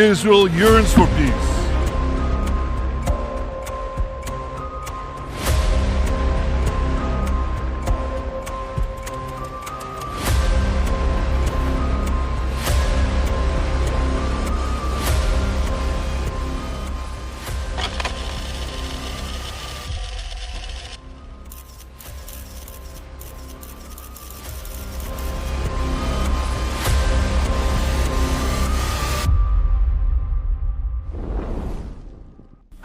Israel yearns for peace.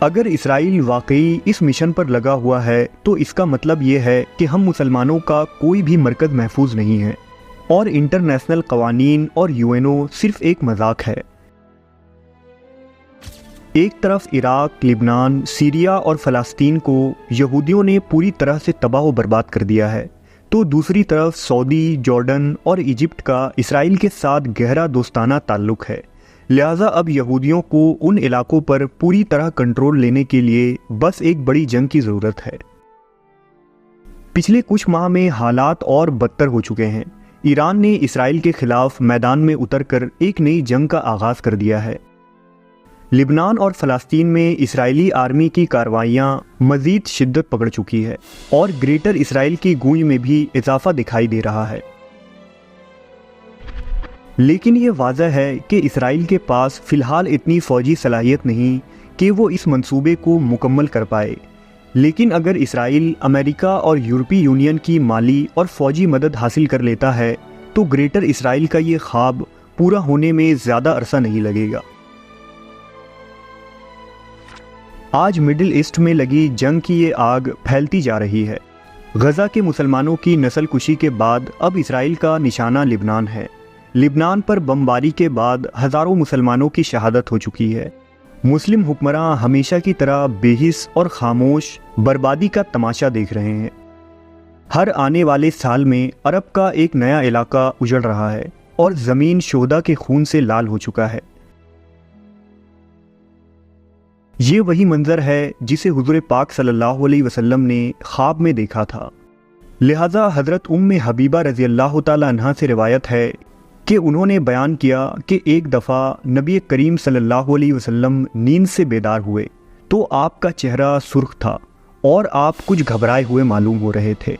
اگر اسرائیل واقعی اس mission پر لگا ہوا ہے تو اس کا مطلب یہ ہے کہ ہم مسلمانوں کا کوئی بھی مرکز محفوظ نہیں ہے اور انٹرنیشنل قوانین اور UN صرف ایک مذاق ہے۔ ایک طرف عراق، لبنان، سیریا اور فلسطین کو یہودیوں نے پوری طرح سے تباہ و برباد کر دیا ہے، تو دوسری طرف سعودی، جارڈن اور ایجپٹ کا اسرائیل کے ساتھ گہرا دوستانہ تعلق ہے۔ لہٰذا اب یہودیوں کو ان علاقوں پر پوری طرح کنٹرول لینے کے لیے بس ایک بڑی جنگ کی ضرورت ہے۔ پچھلے کچھ ماہ میں حالات اور بدتر ہو چکے ہیں۔ ایران نے اسرائیل کے خلاف میدان میں اتر کر ایک نئی جنگ کا آغاز کر دیا ہے۔ لبنان اور فلسطین میں اسرائیلی آرمی کی کارروائیاں مزید شدت پکڑ چکی ہے اور گریٹر اسرائیل کی گونج میں بھی اضافہ دکھائی دے رہا ہے۔ لیکن یہ واضح ہے کہ اسرائیل کے پاس فی الحال اتنی فوجی صلاحیت نہیں کہ وہ اس منصوبے کو مکمل کر پائے، لیکن اگر اسرائیل امریکہ اور یورپی یونین کی مالی اور فوجی مدد حاصل کر لیتا ہے تو گریٹر اسرائیل کا یہ خواب پورا ہونے میں زیادہ عرصہ نہیں لگے گا۔ آج مڈل ایسٹ میں لگی جنگ کی یہ آگ پھیلتی جا رہی ہے۔ غزہ کے مسلمانوں کی نسل کشی کے بعد اب اسرائیل کا نشانہ لبنان ہے۔ لبنان پر بمباری کے بعد ہزاروں مسلمانوں کی شہادت ہو چکی ہے۔ مسلم حکمراں ہمیشہ کی طرح بے حس اور خاموش بربادی کا تماشا دیکھ رہے ہیں۔ ہر آنے والے سال میں عرب کا ایک نیا علاقہ اجڑ رہا ہے اور زمین شہداء کے خون سے لال ہو چکا ہے۔ یہ وہی منظر ہے جسے حضور پاک صلی اللہ علیہ وسلم نے خواب میں دیکھا تھا۔ لہٰذا حضرت حبیبہ رضی اللہ تعالی عنہا سے روایت ہے کہ انہوں نے بیان کیا کہ ایک دفعہ نبی کریم صلی اللہ علیہ وسلم نیند سے بیدار ہوئے تو آپ کا چہرہ سرخ تھا اور آپ کچھ گھبرائے ہوئے معلوم ہو رہے تھے۔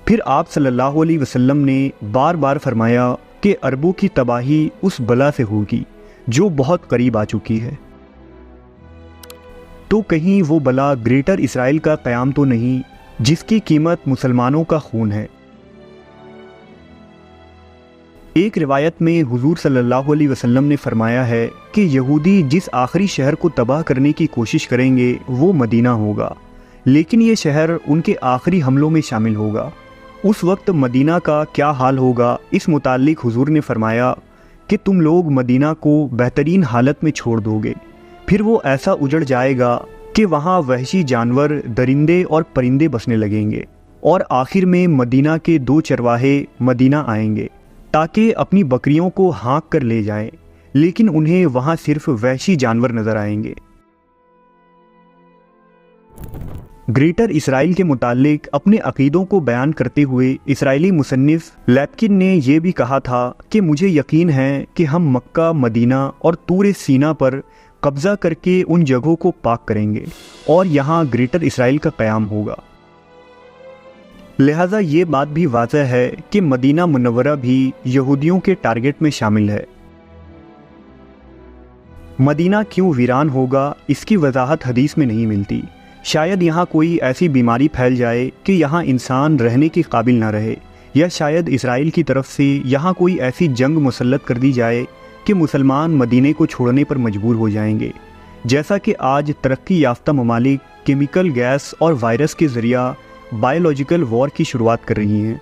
پھر آپ صلی اللہ علیہ وسلم نے بار بار فرمایا کہ عربوں کی تباہی اس بلا سے ہوگی جو بہت قریب آ چکی ہے۔ تو کہیں وہ بلا گریٹر اسرائیل کا قیام تو نہیں جس کی قیمت مسلمانوں کا خون ہے؟ ایک روایت میں حضور صلی اللہ علیہ وسلم نے فرمایا ہے کہ یہودی جس آخری شہر کو تباہ کرنے کی کوشش کریں گے وہ مدینہ ہوگا، لیکن یہ شہر ان کے آخری حملوں میں شامل ہوگا۔ اس وقت مدینہ کا کیا حال ہوگا، اس متعلق حضور نے فرمایا کہ تم لوگ مدینہ کو بہترین حالت میں چھوڑ دو گے، پھر وہ ایسا اجڑ جائے گا کہ وہاں وحشی جانور، درندے اور پرندے بسنے لگیں گے، اور آخر میں مدینہ کے 2 چرواہے مدینہ آئیں گے تاکہ اپنی بکریوں کو ہانک کر لے جائیں، لیکن انہیں وہاں صرف وحشی جانور نظر آئیں گے۔ گریٹر اسرائیل کے متعلق اپنے عقیدوں کو بیان کرتے ہوئے اسرائیلی مصنف لیپکن نے یہ بھی کہا تھا کہ مجھے یقین ہے کہ ہم مکہ، مدینہ اور طور سینا پر قبضہ کر کے ان جگہوں کو پاک کریں گے اور یہاں گریٹر اسرائیل کا قیام ہوگا۔ لہٰذا یہ بات بھی واضح ہے کہ مدینہ منورہ بھی یہودیوں کے ٹارگٹ میں شامل ہے۔ مدینہ کیوں ویران ہوگا اس کی وضاحت حدیث میں نہیں ملتی۔ شاید یہاں کوئی ایسی بیماری پھیل جائے کہ یہاں انسان رہنے کے قابل نہ رہے، یا شاید اسرائیل کی طرف سے یہاں کوئی ایسی جنگ مسلط کر دی جائے کہ مسلمان مدینے کو چھوڑنے پر مجبور ہو جائیں گے، جیسا کہ آج ترقی یافتہ ممالک کیمیکل گیس اور وائرس کے ذریعہ بایولوجیکل وار کی شروعات کر رہی ہیں۔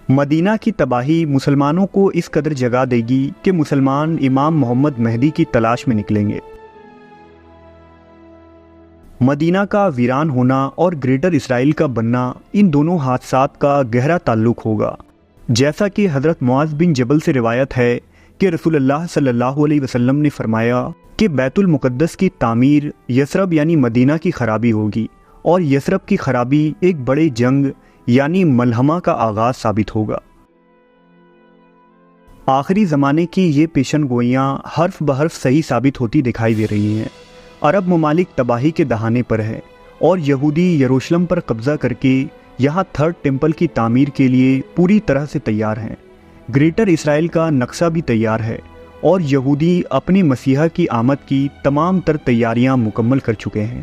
مدینہ کی تباہی مسلمانوں کو اس قدر جگا دے گی کہ مسلمان امام محمد مہدی کی تلاش میں نکلیں گے۔ مدینہ کا ویران ہونا اور گریٹر اسرائیل کا بننا، ان دونوں حادثات کا گہرا تعلق ہوگا۔ جیسا کہ حضرت معاذ بن جبل سے روایت ہے کہ رسول اللہ صلی اللہ علیہ وسلم نے فرمایا کہ بیت المقدس کی تعمیر یثرب یعنی مدینہ کی خرابی ہوگی، اور یثرب کی خرابی ایک بڑے جنگ یعنی ملحمہ کا آغاز ثابت ہوگا۔ آخری زمانے کی یہ پیشن گوئیاں حرف بحرف صحیح ثابت ہوتی دکھائی دے رہی ہیں۔ عرب ممالک تباہی کے دہانے پر ہے اور یہودی یروشلم پر قبضہ کر کے یہاں 3rd ٹیمپل کی تعمیر کے لیے پوری طرح سے تیار ہیں۔ گریٹر اسرائیل کا نقشہ بھی تیار ہے اور یہودی اپنے مسیحا کی آمد کی تمام تر تیاریاں مکمل کر چکے ہیں۔